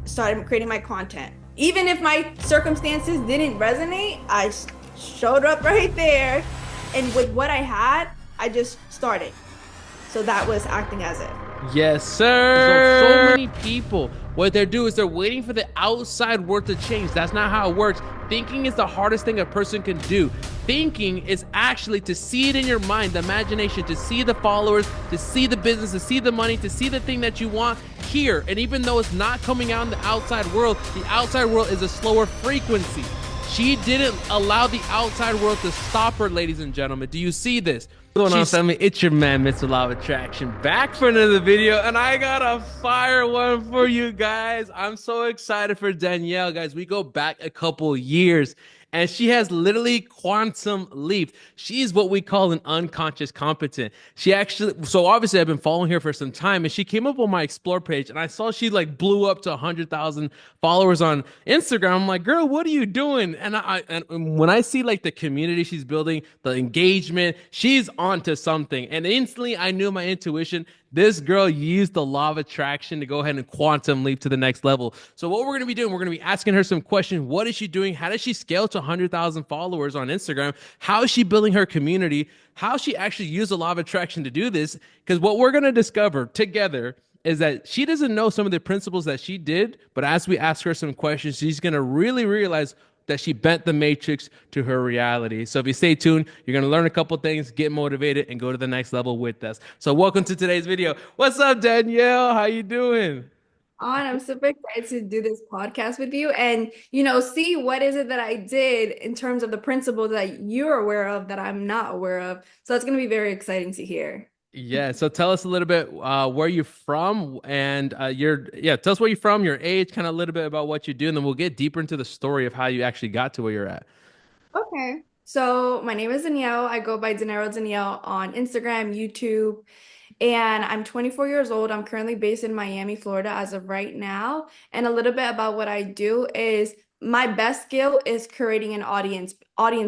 started creating my content. Even if my circumstances didn't resonate, I showed up right there. And with what I had, I just started. So that was acting as if. Yes, sir. So many people, what they do is they're waiting for the outside world to change. That's not how it works. Thinking is the hardest thing a person can do. Thinking is actually to see it in your mind, the imagination, to see the followers, to see the business, to see the money, to see the thing that you want here. And even though it's not coming out in the outside world is a slower frequency. She didn't allow the outside world to stop her, ladies and gentlemen. Do you see this? What's going on, family? It's your man, Mr. Law of Attraction, back for another video, and I got a fire one for you guys. I'm so excited for Danielle, guys. We go back a couple years, and she has literally quantum leaped. She's what we call an unconscious competent. She actually, so obviously I've been following her for some time, and she came up on my explore page, and I saw she like blew up to 100,000 followers on Instagram. I'm like, girl, what are you doing? And when I see like the community she's building, the engagement, she's onto something. And instantly I knew my intuition. This girl used the law of attraction to go ahead and quantum leap to the next level. So what we're going to be doing, we're going to be asking her some questions. What is she doing? How does she scale to 100,000 followers on Instagram? How is she building her community? How she actually used the law of attraction to do this? Because what we're going to discover together is that she doesn't know some of the principles that she did, but as we ask her some questions, she's going to really realize that she bent the matrix to her reality. So if you stay tuned, you're going to learn a couple things, get motivated, and go to the next level with us. So welcome to today's video. What's up, Danielle? How you doing? I'm super excited to do this podcast with you and, see what is it that I did in terms of the principles that you're aware of that I'm not aware of. So it's going to be very exciting to hear. Yeah, so tell us a little bit where you're from and tell us where you're from, your age, kind of a little bit about what you do, and then we'll get deeper into the story of how you actually got to where you're at. Okay. So my name is Danielle. I go by Dinero Danielle on Instagram, YouTube, and I'm 24 years old. I'm currently based in Miami, Florida as of right now. And a little bit about what I do is my best skill is creating an audience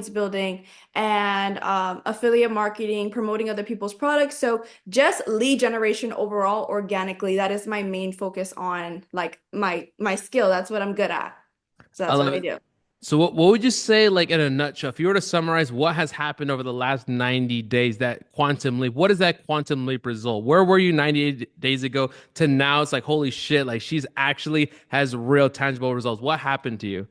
building, and affiliate marketing, promoting other people's products. So just lead generation overall organically. That is my main focus on like my skill. That's what I'm good at. So I that's what love I it. do. So what would you say, like in a nutshell, if you were to summarize what has happened over the last 90 days, that quantum leap, what is that quantum leap result? Where were you 90 days ago to now? It's like, holy shit, like she's actually has real tangible results. What happened to you?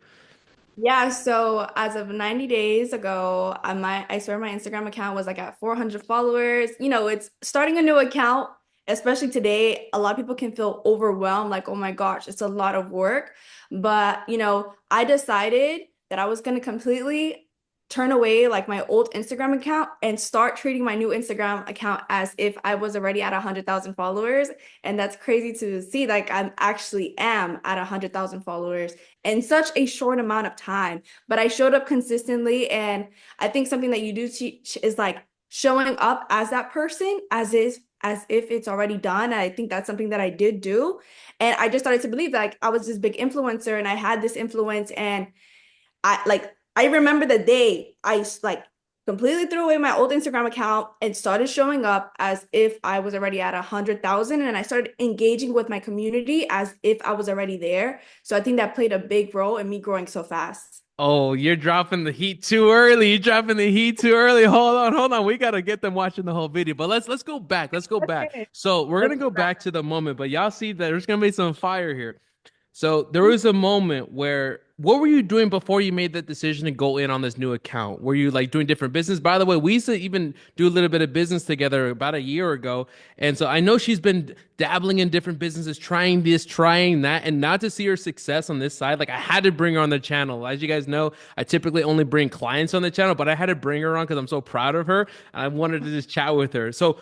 Yeah, so as of 90 days ago, I started my Instagram account was like at 400 followers. It's starting a new account, especially today. A lot of people can feel overwhelmed, like, oh my gosh, it's a lot of work. But, I decided that I was going to completely turn away like my old Instagram account and start treating my new Instagram account as if I was already at 100,000 followers. And that's crazy to see, like I actually am at 100,000 followers in such a short amount of time. But I showed up consistently, and I think something that you do teach is like showing up as that person as if it's already done. And I think that's something that I did do. And I just started to believe that like I was this big influencer and I had this influence, and I remember the day I like completely threw away my old Instagram account and started showing up as if I was already at 100,000, and I started engaging with my community as if I was already there. So I think that played a big role in me growing so fast. Oh, you're dropping the heat too early. You're dropping the heat too early. Hold on, hold on. We gotta get them watching the whole video. But let's go back. Let's go back. Okay. So we're Let's gonna go back to the moment, but y'all see that there's gonna be some fire here. So there was a moment where what were you doing before you made that decision to go in on this new account? Were you like doing different business? By the way, we used to even do a little bit of business together about a year ago. And so I know she's been dabbling in different businesses, trying this, trying that, and not to see her success on this side. Like I had to bring her on the channel. As you guys know, I typically only bring clients on the channel, but I had to bring her on because I'm so proud of her. And I wanted to just chat with her. So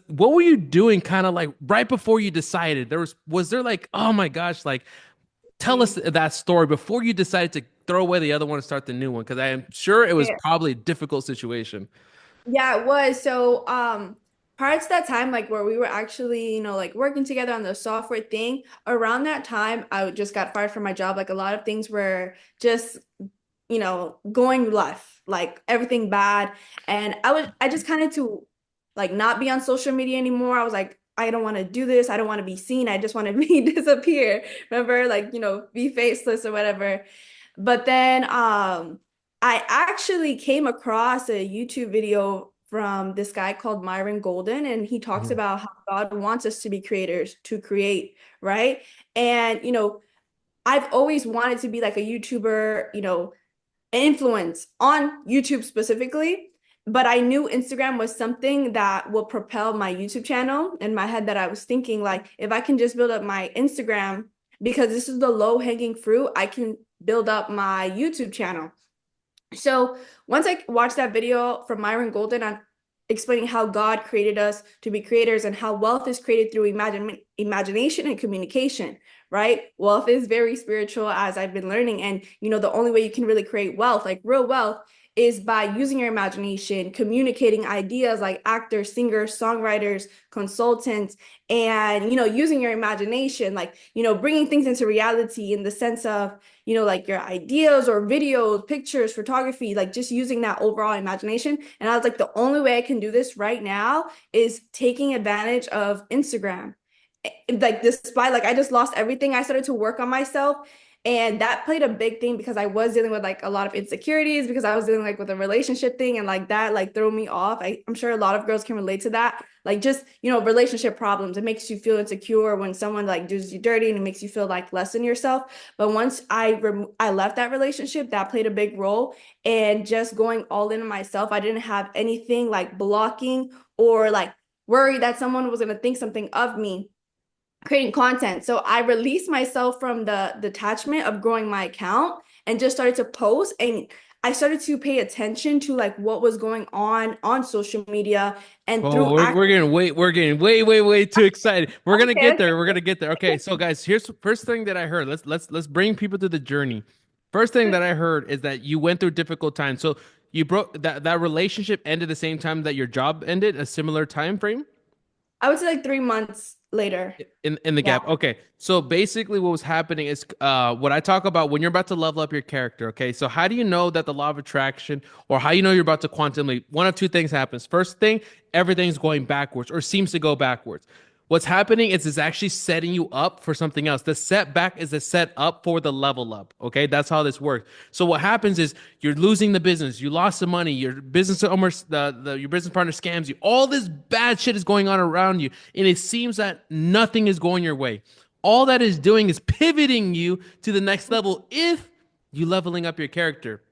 what were you doing kind of like right before you decided? Was there like, oh my gosh, like tell us that story before you decided to throw away the other one and start the new one, because I am sure it was Yeah. probably a difficult situation. Yeah, it was. So, prior to that time, like where we were actually, like working together on the software thing, around that time, I just got fired from my job. Like a lot of things were just, going left, like everything bad. And I just kind of to like not be on social media anymore. I was like, I don't want to do this. I don't want to be seen. I just want to be disappear. Remember, like, be faceless or whatever. But then I actually came across a YouTube video from this guy called Myron Golden, and he talks Mhm. about how God wants us to be creators, to create, right? And I've always wanted to be like a YouTuber, influence on YouTube specifically, but I knew Instagram was something that will propel my YouTube channel. In my head, that I was thinking, like, if I can just build up my Instagram, because this is the low hanging fruit, I can build up my YouTube channel. So once I watched that video from Myron Golden on explaining how God created us to be creators and how wealth is created through imagination and communication, right? Wealth is very spiritual, as I've been learning. And, the only way you can really create wealth, like real wealth, is by using your imagination, communicating ideas like actors, singers, songwriters, consultants, and, using your imagination, like, bringing things into reality in the sense of, like your ideas or videos, pictures, photography, like just using that overall imagination. And I was like, the only way I can do this right now is taking advantage of Instagram. Like, despite, like, I just lost everything, I started to work on myself. And that played a big thing because I was dealing with like a lot of insecurities because I was dealing like with a relationship thing, and like that like threw me off. I'm sure a lot of girls can relate to that. Like, just, relationship problems. It makes you feel insecure when someone like does you dirty, and it makes you feel like less than yourself. But once I left that relationship, that played a big role. And just going all in on myself, I didn't have anything like blocking or like worried that someone was going to think something of me creating content. So I released myself from the detachment of growing my account and just started to post. And I started to pay attention to like what was going on social media, and Oh, through we're getting way too excited. We're gonna okay, get there. We're gonna get there. Okay, so guys, here's the first thing that I heard. Let's bring people to the journey. First thing that I heard is that you went through difficult times. So you broke that relationship ended the same time that your job ended, a similar time frame I would say like 3 months later. in the Yeah. gap. Okay, so basically what was happening is what I talk about when you're about to level up your character. Okay, so how do you know that the law of attraction, or how you know you're about to quantum leap? One of two things happens. First thing, everything's going backwards or seems to go backwards. What's happening is it's actually setting you up for something else. The setback is a set up for the level up. Okay, that's how this works. So what happens is you're losing the business, you lost the money, your business owner, your business partner scams you. All this bad shit is going on around you, and it seems that nothing is going your way. All that is doing is pivoting you to the next level if you leveling up your character.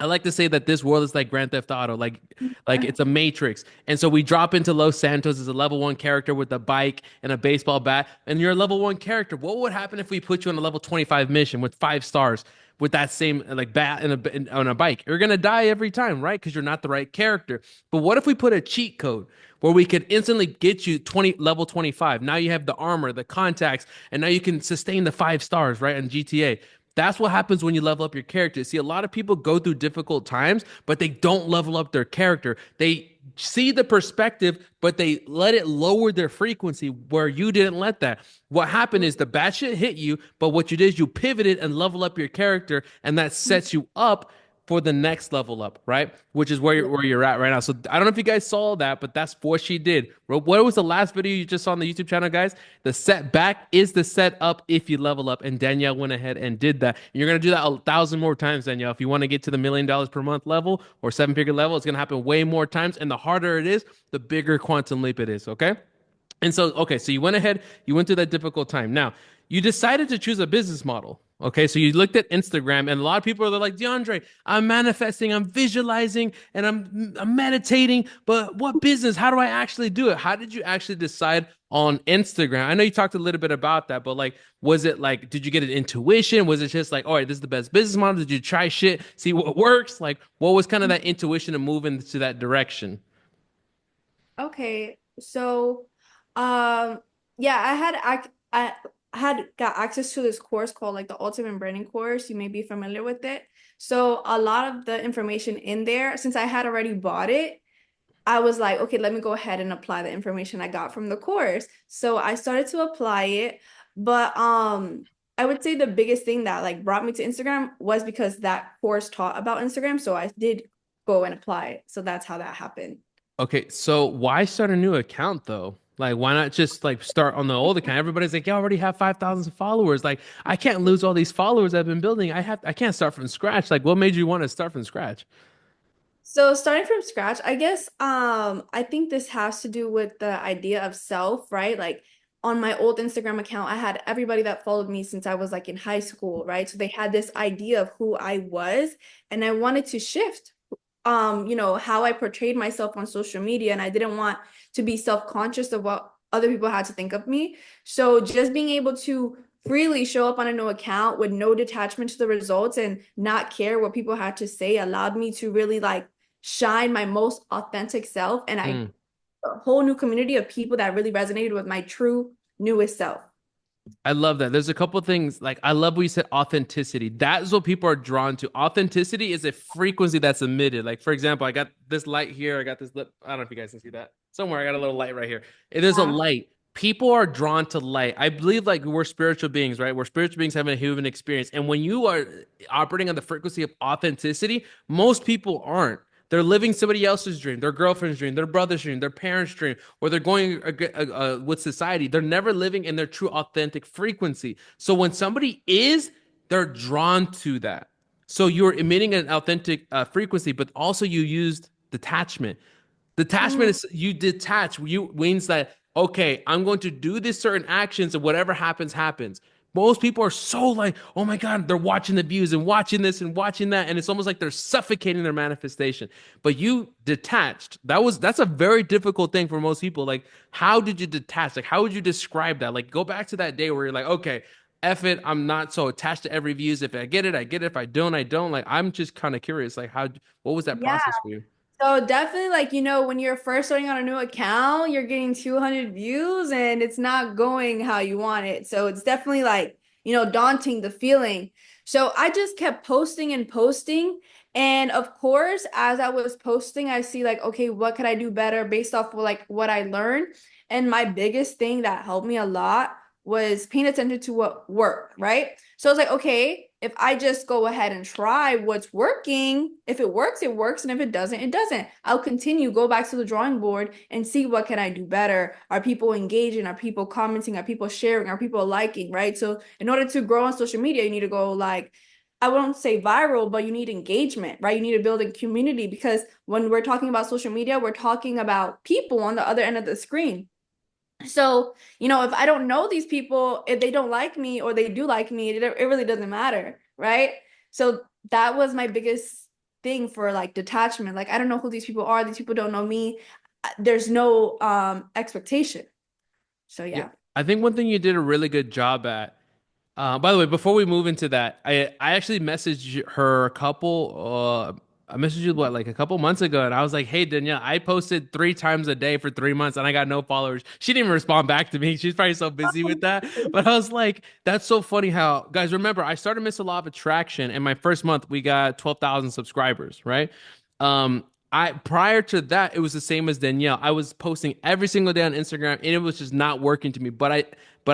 I like to say that this world is like Grand Theft Auto, like it's a matrix. And so we drop into Los Santos as a level one character with a bike and a baseball bat, and you're a level one character. What would happen if we put you on a level 25 mission with 5 stars with that same like bat and on a bike? You're gonna die every time, right? Because you're not the right character. But what if we put a cheat code where we could instantly get you 20 level 25? Now you have the armor, the contacts, and now you can sustain the 5 stars, right? On GTA. That's what happens when you level up your character. See, a lot of people go through difficult times, but they don't level up their character. They see the perspective, but they let it lower their frequency where you didn't let that. What happened is the bad shit hit you, but what you did is you pivoted and level up your character, and that sets you up for the next level up, right? Which is where you're at right now. So I don't know if you guys saw that, but that's what she did. What was the last video you just saw on the YouTube channel, guys? The setback is the setup if you level up, and Danielle went ahead and did that. And you're gonna do that 1,000 more times, Danielle. If you want to get to the $1 million per month level or 7-figure level, it's gonna happen way more times. And the harder it is, the bigger quantum leap it is. Okay. And so, okay, so you went ahead, you went through that difficult time. Now, you decided to choose a business model. Okay, so you looked at Instagram, and a lot of people are like, DeAndre, I'm manifesting, I'm visualizing, and I'm meditating, but what business? How do I actually do it? How did you actually decide on Instagram? I know you talked a little bit about that, but like, was it like, did you get an intuition? Was it just like, all right, this is the best business model? Did you try shit, see what works? Like, what was kind of that intuition to move into that direction? Okay, so yeah, I had got access to this course called like the Ultimate Branding course. You may be familiar with it. So a lot of the information in there, since I had already bought it, I was like, okay, let me go ahead and apply the information I got from the course. So I started to apply it, but I would say the biggest thing that like brought me to Instagram was because that course taught about Instagram. So I did go and apply it. So that's how that happened. Okay, so why start a new account though? Like, why not just like start on the old account? Everybody's like, you already have 5,000 followers. Like, I can't lose all these followers I've been building. I can't start from scratch. Like, what made you want to start from scratch? So starting from scratch, I guess I think this has to do with the idea of self, right? Like on my old Instagram account, I had everybody that followed me since I was like in high school, right? So they had this idea of who I was, and I wanted to shift how I portrayed myself on social media, and I didn't want to be self-conscious of what other people had to think of me. So just being able to freely show up on a new account with no detachment to the results and not care what people had to say allowed me to really like shine my most authentic self. And I Mm. a whole new community of people that really resonated with my true newest self. I love that. There's a couple things like I love what you said authenticity. That is what people are drawn to. Authenticity is a frequency that's emitted. Like for example, I got this light here. I got this lip. I don't know if you guys can see that. Somewhere I got a little light right here. There's a Yeah. light. People are drawn to light. I believe like we're spiritual beings, right? We're spiritual beings having a human experience. And when you are operating on the frequency of authenticity, most people aren't. They're living somebody else's dream, their girlfriend's dream, their brother's dream, their parents' dream, or they're going with society. They're never living in their true authentic frequency. So when somebody is, they're drawn to that. So you're emitting an authentic frequency, but also you used detachment. Detachment Mm. is you detach. You means that okay, I'm going to do these certain actions, and whatever happens, happens. Most people are so like, oh my God, they're watching the views and watching this and watching that, and it's almost like they're suffocating their manifestation. But you detached. That's a very difficult thing for most people. Like, how did you detach? Like, how would you describe that? Like, go back to that day where you're like, okay, F it, I'm not so attached to every views. If I get it, I get it. If I don't, I don't. Like, I'm just kind of curious. Like, what was that Yeah. process for you? So definitely like, when you're first starting on a new account, you're getting 200 views and it's not going how you want it. So it's definitely like, daunting the feeling. So I just kept posting and posting. And of course, as I was posting, I see like, okay, what could I do better based off of like what I learned? And my biggest thing that helped me a lot was paying attention to what worked, right? So I was like, okay, if I just go ahead and try what's working, if it works, it works. And if it doesn't, it doesn't. I'll continue, go back to the drawing board and see what can I do better. Are people engaging? Are people commenting? Are people sharing? Are people liking? Right. So in order to grow on social media, you need to go like, I won't say viral, but you need engagement, right? You need to build a community because when we're talking about social media, we're talking about people on the other end of the screen. So, if I don't know these people, if they don't like me or they do like me, it really doesn't matter, right? So that was my biggest thing for like detachment. Like, I don't know who these people are. These people don't know me. There's no expectation. So Yeah, yeah. I think one thing you did a really good job at. By the way, before we move into that, I actually messaged her a couple. I messaged you what like a couple months ago, and I was like, "Hey Danielle, I posted 3 times a day for 3 months, and I got no followers." She didn't even respond back to me. She's probably so busy with that. But I was like, "That's so funny." How guys remember I started Miss Law of Attraction, and my first month we got 12,000 subscribers, right? I prior to that, it was the same as Danielle. I was posting every single day on Instagram, and it was just not working to me. But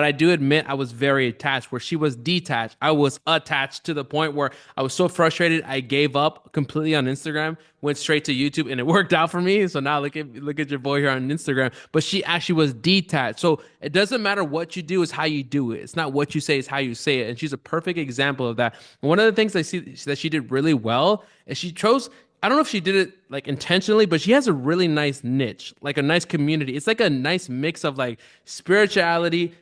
I do admit I was very attached. Where she was detached, I was attached to the point where I was so frustrated I gave up completely on Instagram, went straight to YouTube, and it worked out for me. So now look at your boy here on Instagram. But she actually was detached. So it doesn't matter what you do; is how you do it. It's not what you say; it's how you say it. And she's a perfect example of that. One of the things I see that she did really well is she chose. I don't know if she did it like intentionally, but she has a really nice niche, like a nice community. It's like a nice mix of like spirituality,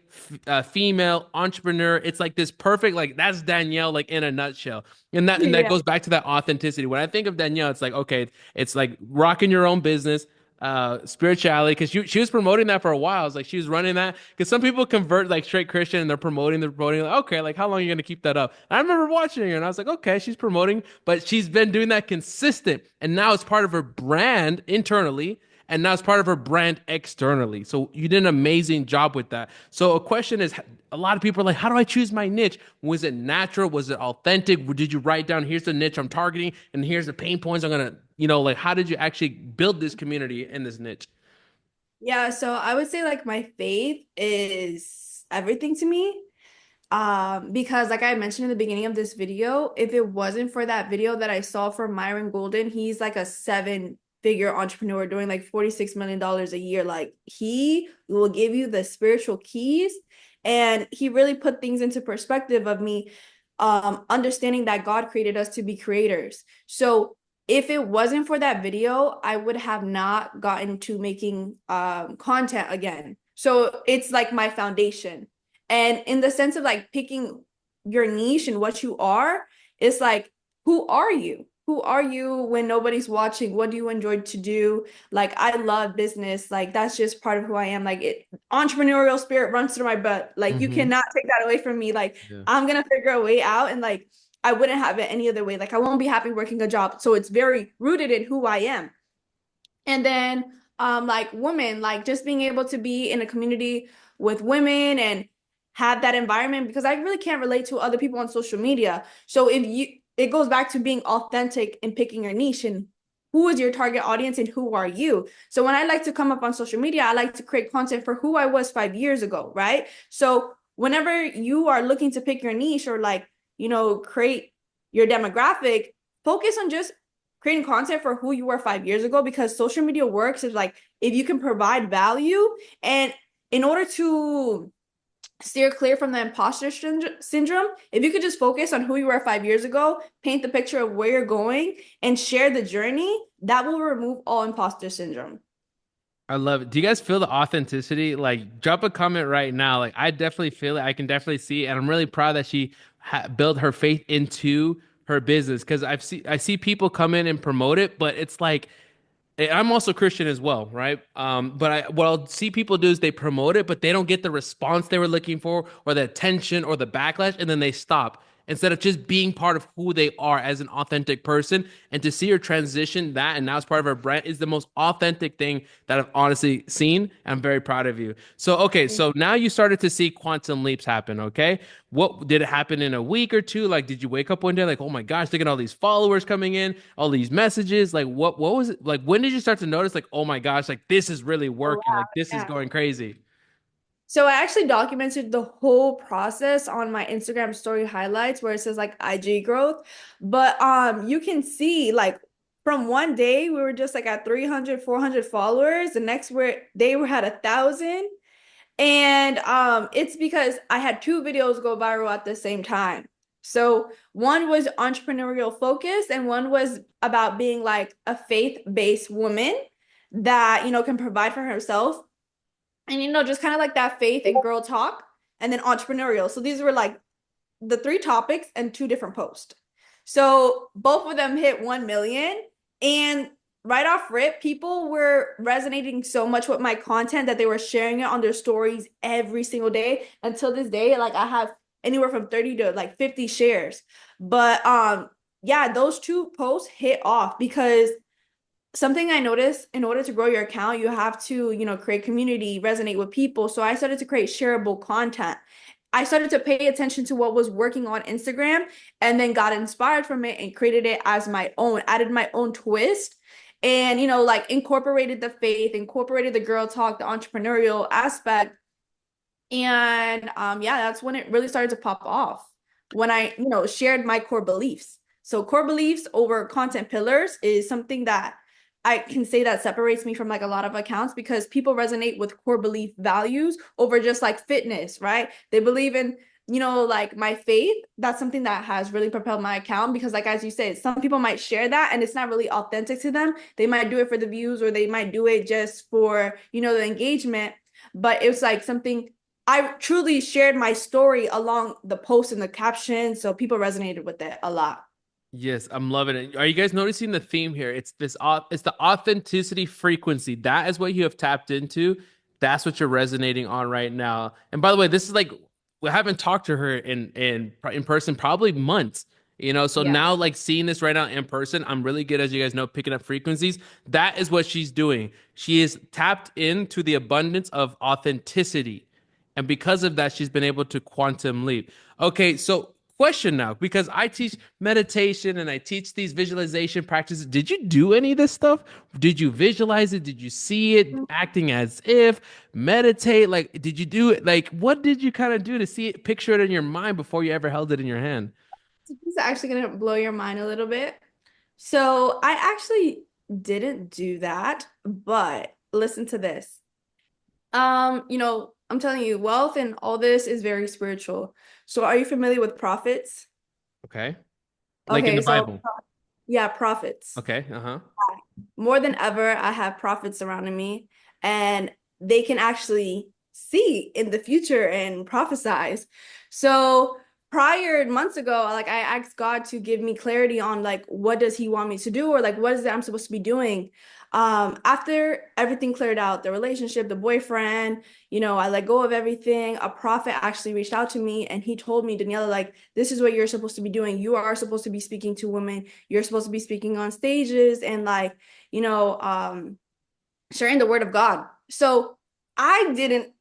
female entrepreneur. It's like this perfect, like that's Danielle, like in a nutshell. And that Yeah. goes back to that authenticity. When I think of Danielle, it's like okay, it's like rocking your own business, spirituality, because she was promoting that for a while. I was like she was running that because some people convert like straight Christian and they're promoting like okay, like how long are you gonna keep that up? And I remember watching her and I was like okay, she's promoting, but she's been doing that consistent, and now it's part of her brand internally. And now it's part of her brand externally. So you did an amazing job with that. So a question is, a lot of people are like, how do I choose my niche? Was it natural? Was it authentic? Did you write down, here's the niche I'm targeting, and here's the pain points I'm gonna, like how did you actually build this community in this niche? Yeah, so I would say like my faith is everything to me. Because like I mentioned in the beginning of this video, if it wasn't for that video that I saw for Myron Golden, he's like a seven figure entrepreneur doing like $46 million a year. Like he will give you the spiritual keys. And he really put things into perspective of me understanding that God created us to be creators. So if it wasn't for that video, I would have not gotten to making content again. So it's like my foundation. And in the sense of like picking your niche and what you are, it's like, who are you? Who are you when nobody's watching? What do you enjoy to do? Like, I love business. Like, that's just part of who I am. Like, entrepreneurial spirit runs through my butt. Like, you Mm-hmm. cannot take that away from me. Like, Yeah. I'm gonna figure a way out, and like, I wouldn't have it any other way. Like, I won't be happy working a job. So it's very rooted in who I am. And then like women, like just being able to be in a community with women and have that environment, because I really can't relate to other people on social media. So if you, it goes back to being authentic and picking your niche and who is your target audience and who are you. So when I like to come up on social media, I like to create content for who I was 5 years ago, right? So whenever you are looking to pick your niche or like, create your demographic, focus on just creating content for who you were 5 years ago, because social media works is like if you can provide value. And in order to steer clear from the imposter syndrome, if you could just focus on who you were 5 years ago, paint the picture of where you're going, and share the journey, that will remove all imposter syndrome. I love it. Do you guys feel the authenticity? Like, drop a comment right now. Like, I definitely feel it. I can definitely see it. And I'm really proud that she built her faith into her business because I see people come in and promote it, but it's like I'm also Christian as well, right? But what I'll see people do is they promote it, but they don't get the response they were looking for, or the attention, or the backlash, and then they stop instead of just being part of who they are as an authentic person. And to see her transition that, and now it's part of her brand, is the most authentic thing that I've honestly seen. I'm very proud of you. So, okay, so now you started to see quantum leaps happen. Okay, what did it happen in a week or two? Like, did you wake up one day like, oh my gosh, look at all these followers coming in, all these messages? Like, what was it like? When did you start to notice like, oh my gosh, like this is really Oh, working, wow. like this is Yeah. going crazy? So I actually documented the whole process on my Instagram story highlights where it says like IG growth. But you can see like from one day we were just like at 300, 400 followers. The next day we had 1,000. And it's because I had two videos go viral at the same time. So one was entrepreneurial focus and one was about being like a faith-based woman that, can provide for herself, and just kind of like that faith and girl talk, and then entrepreneurial. So these were like the three topics and two different posts. So both of them hit 1 million. And right off rip, people were resonating so much with my content that they were sharing it on their stories every single day. Until this day, like I have anywhere from 30 to like 50 shares. But yeah, those two posts hit off because something I noticed, in order to grow your account, you have to, create community, resonate with people. So I started to create shareable content. I started to pay attention to what was working on Instagram, and then got inspired from it and created it as my own, added my own twist, and, like incorporated the faith, incorporated the girl talk, the entrepreneurial aspect. And yeah, that's when it really started to pop off. When I, shared my core beliefs. So core beliefs over content pillars is something that I can say that separates me from like a lot of accounts, because people resonate with core belief values over just like fitness, right? They believe in, like my faith. That's something that has really propelled my account, because like as you said, some people might share that and it's not really authentic to them. They might do it for the views, or they might do it just for, the engagement. But it's like something I truly shared my story along the post and the caption, so people resonated with it a lot. Yes, I'm loving it. Are you guys noticing the theme here? It's the authenticity frequency. That is what you have tapped into. That's what you're resonating on right now. And by the way, this is like we haven't talked to her in person probably months. So Yeah. now like seeing this right now in person, I'm really good, as you guys know, picking up frequencies. That is what she's doing. She is tapped into the abundance of authenticity. And because of that, she's been able to quantum leap. Okay, so question now, because I teach meditation and I teach these visualization practices. Did you do any of this stuff? Did you visualize it? Did you see it acting as if meditate? Like, did you do it? Like, what did you kind of do to see it, picture it in your mind before you ever held it in your hand? This is actually going to blow your mind a little bit. So I actually didn't do that, but listen to this. I'm telling you, wealth and all this is very spiritual. So are you familiar with prophets? Okay. Like in Okay, the so Bible. yeah, prophets. Okay. Uh-huh. More than ever, I have prophets surrounding me, and they can actually see in the future and prophesize. So prior months ago, like I asked God to give me clarity on like what does He want me to do, or like what is it I'm supposed to be doing. After everything cleared out, the relationship, the boyfriend, I let go of everything. A prophet actually reached out to me and he told me, Daniela, like, this is what you're supposed to be doing. You are supposed to be speaking to women. You're supposed to be speaking on stages and like you know, sharing the word of God. So I didn't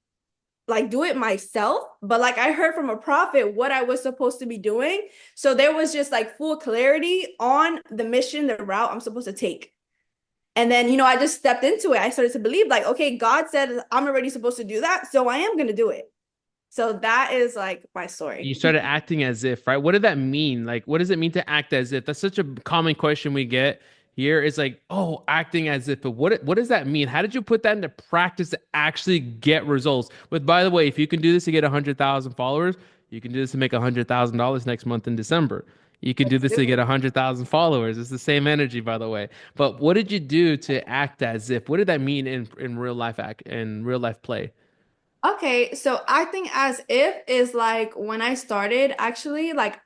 like do it myself, but like I heard from a prophet what I was supposed to be doing. So there was just like full clarity on the mission, the route I'm supposed to take. And then, I just stepped into it. I started to believe, like, okay, God said I'm already supposed to do that. So I am going to do it. So that is like my You story. started acting as if, right? What did that mean? Like, what does it mean to act as if? That's such a common question we get here. It's like, oh, acting as if. But what does that mean? How did you put that into practice to actually get results? With, by the way, if you can do this to get 100,000 followers, you can do this to make $100,000 next month in December. You can do Let's this do to it. get 100,000 followers. It's the same energy, by the way. But what did you do to act as if? What did that mean in real life in real life play? Okay, so acting as if is like when I started, actually, like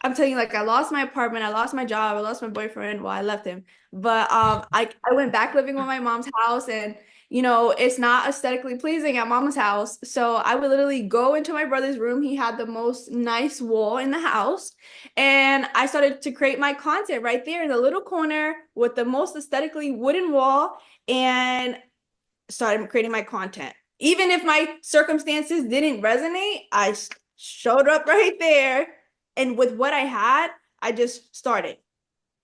I'm telling you, like I lost my apartment, I lost my job, I lost my boyfriend. Well, I left him, but I went back living with my mom's house, and it's not aesthetically pleasing at mom's house. So I would literally go into my brother's room. He had the most nice wall in the house, and I started to create my content right there in the little corner with the most aesthetically wooden wall, and started creating my content. Even if my circumstances didn't resonate, I showed up right there. And with what I had, I just started.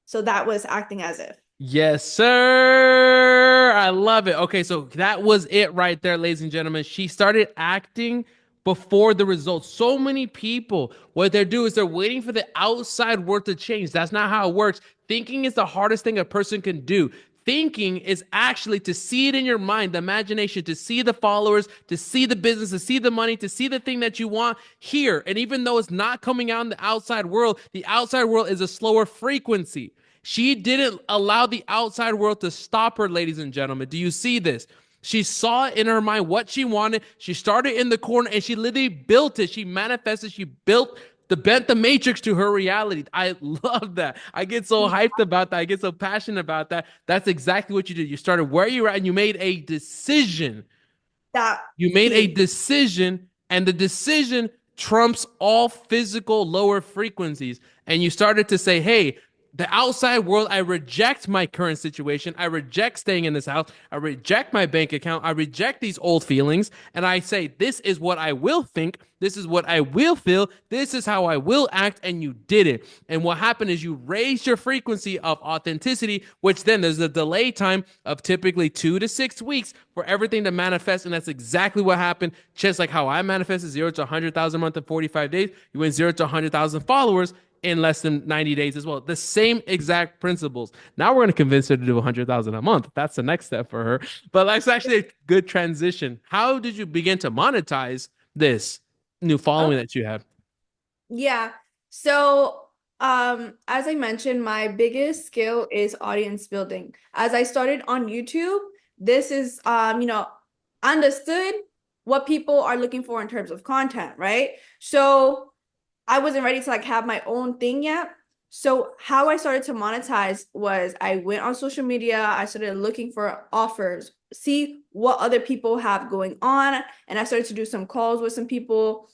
So that was acting as if. Yes, sir. I love it. Okay, so that was it right there, ladies and gentlemen. She started acting before the results. So many people, what they do is they're waiting for the outside world to change. That's not how it works. Thinking is the hardest thing a person can do. Thinking is actually to see it in your mind, the imagination, to see the followers, to see the business, to see the money, to see the thing that you want here. And even though it's not coming out in the outside world is a slower frequency. She didn't allow the outside world to stop her, ladies and gentlemen. Do you see this? She saw in her mind what she wanted. She started in the corner and she literally built it. She manifested, she built bent the matrix to her reality. I love that. I get so hyped about that. I get so passionate about that. That's exactly what you did. You started where you were at and you made a decision. That You made a key. decision, and the decision trumps all physical lower frequencies. And you started to say, hey, the outside world, I reject my current situation. I reject staying in this house. I reject my bank account. I reject these old feelings. And I say, this is what I will think. This is what I will feel. This is how I will act. And you did it. And what happened is you raised your frequency of authenticity, which then there's a delay time of typically 2 to 6 weeks for everything to manifest. And that's exactly what happened. Just like how I manifested 0 to 100,000 a month in 45 days, you went 0 to 100,000 followers in less than 90 days as well. The same exact principles. Now we're going to convince her to do 100,000 a month. That's the next step for her. But that's actually a good transition. How did you begin to monetize this new following Okay. that you have? Yeah. So, as I mentioned, my biggest skill is audience building. As I started on YouTube, this is, understood what people are looking for in terms of content, right? So I wasn't ready to like have my own thing yet. So how I started to monetize was I went on social media, I started looking for offers, see what other people have going on, and I started to do some calls with some people.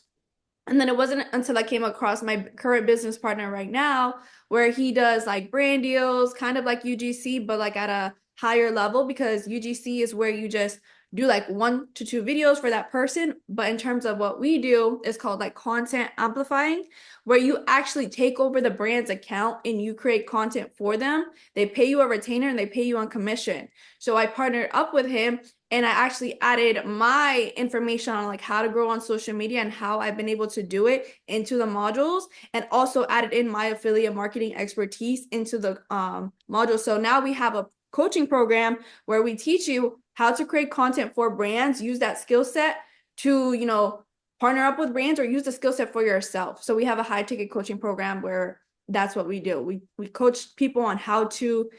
And then it wasn't until I came across my current business partner right now, where he does like brand deals, kind of like UGC, but like at a higher level, because UGC is where you just do like 1 to 2 videos for that person. But in terms of what we do, is called like content amplifying, where you actually take over the brand's account and you create content for them. They pay you a retainer and they pay you on commission. So I partnered up with him and I actually added my information on like how to grow on social media and how I've been able to do it into the modules, and also added in my affiliate marketing expertise into the module. So now we have a coaching program where we teach you how to create content for brands, use that skill set to, partner up with brands or use the skill set for yourself. So we have a high ticket coaching program where that's what we do. We coach people on how to,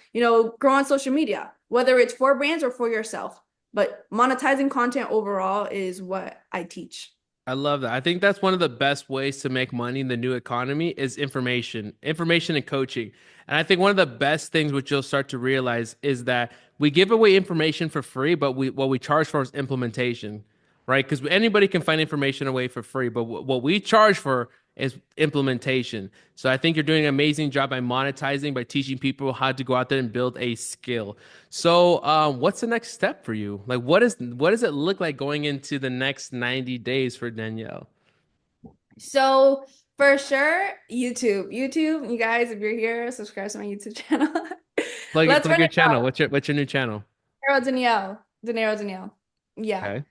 grow on social media, whether it's for brands or for yourself. But monetizing content overall is what I teach. I love that. I think that's one of the best ways to make money in the new economy is information and coaching. And I think one of the best things which you'll start to realize is that we give away information for free, but what we charge for is implementation, right? Because anybody can find information away for free, but what we charge for is implementation. So I think you're doing an amazing job by monetizing, by teaching people how to go out there and build a skill. So what's the next step for you? Like what does it look like going into the next 90 days for Danielle? So for sure, YouTube. YouTube, you guys, if you're here, subscribe to my YouTube channel. Let's Plug run your it channel. out. What's your new channel? Dinero Danielle. Dinero Danielle. Yeah. Okay.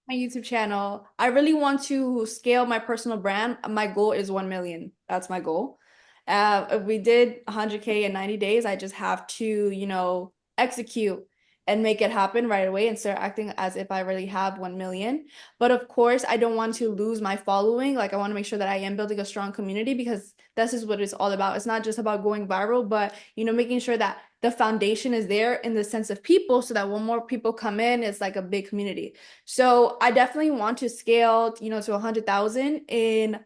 My YouTube channel. I really want to scale my personal brand. My goal is 1 million. That's my goal. If we did 100K in 90 days, I just have to, execute and make it happen right away and start acting as if I really have 1 million. But of course, I don't want to lose my following. Like, I want to make sure that I am building a strong community because this is what it's all about. It's not just about going viral, but, making sure that the foundation is there in the sense of people so that when more people come in, it's like a big community. So I definitely want to scale, to 100,000 in,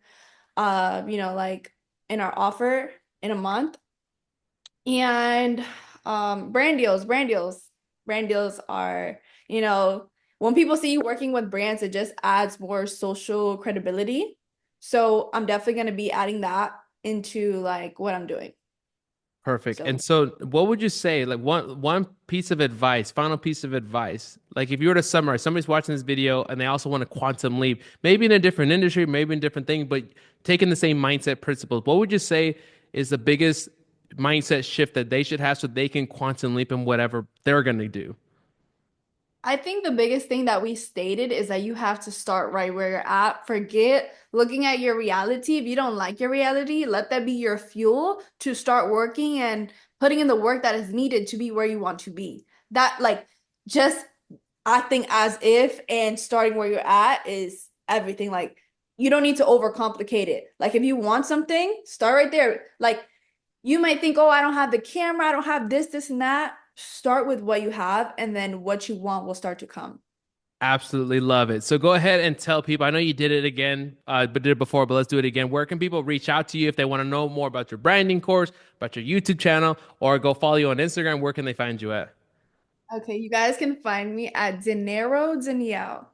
like in our offer in a month. And brand deals are, when people see you working with brands, it just adds more social credibility. So I'm definitely going to be adding that into like what I'm doing. Perfect. So And so what would you say, like one piece of advice, final piece of advice, like if you were to summarize, somebody's watching this video and they also want a quantum leap, maybe in a different industry, maybe in a different thing, but taking the same mindset principles, what would you say is the biggest mindset shift that they should have so they can quantum leap in whatever they're going to do? I think the biggest thing that we stated is that you have to start right where you're at. Forget looking at your reality. If you don't like your reality, let that be your fuel to start working and putting in the work that is needed to be where you want to be. That, like, just acting as if and starting where you're at is everything. Like, you don't need to overcomplicate it. Like, if you want something, start right there. Like, you might think, oh, I don't have the camera, I don't have this, and that. Start with what you have, and then what you want will start to come. Absolutely love it. So go ahead and tell people. I know you did it again, but did it before, but let's do it again. Where can people reach out to you if they want to know more about your branding course, about your YouTube channel, or go follow you on Instagram? Where can they find you at? Okay, you guys can find me at Dinero Danielle.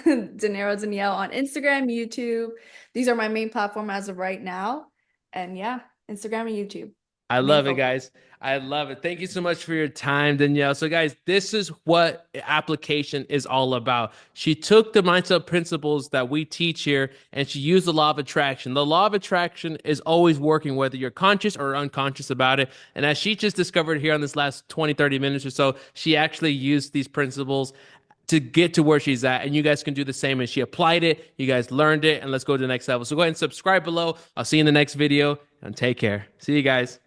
Dinero Danielle on Instagram, YouTube. These are my main platform as of right now. And yeah, Instagram and YouTube. I Main love it, focus. guys. I love it. Thank you so much for your time, Danielle. So, guys, this is what application is all about. She took the mindset principles that we teach here and she used the law of attraction. The law of attraction is always working, whether you're conscious or unconscious about it. And as she just discovered here on this last 20, 30 minutes or so, she actually used these principles to get to where she's at. And you guys can do the same. And she applied it. You guys learned it. And let's go to the next level. So, go ahead and subscribe below. I'll see you in the next video and take care. See you guys.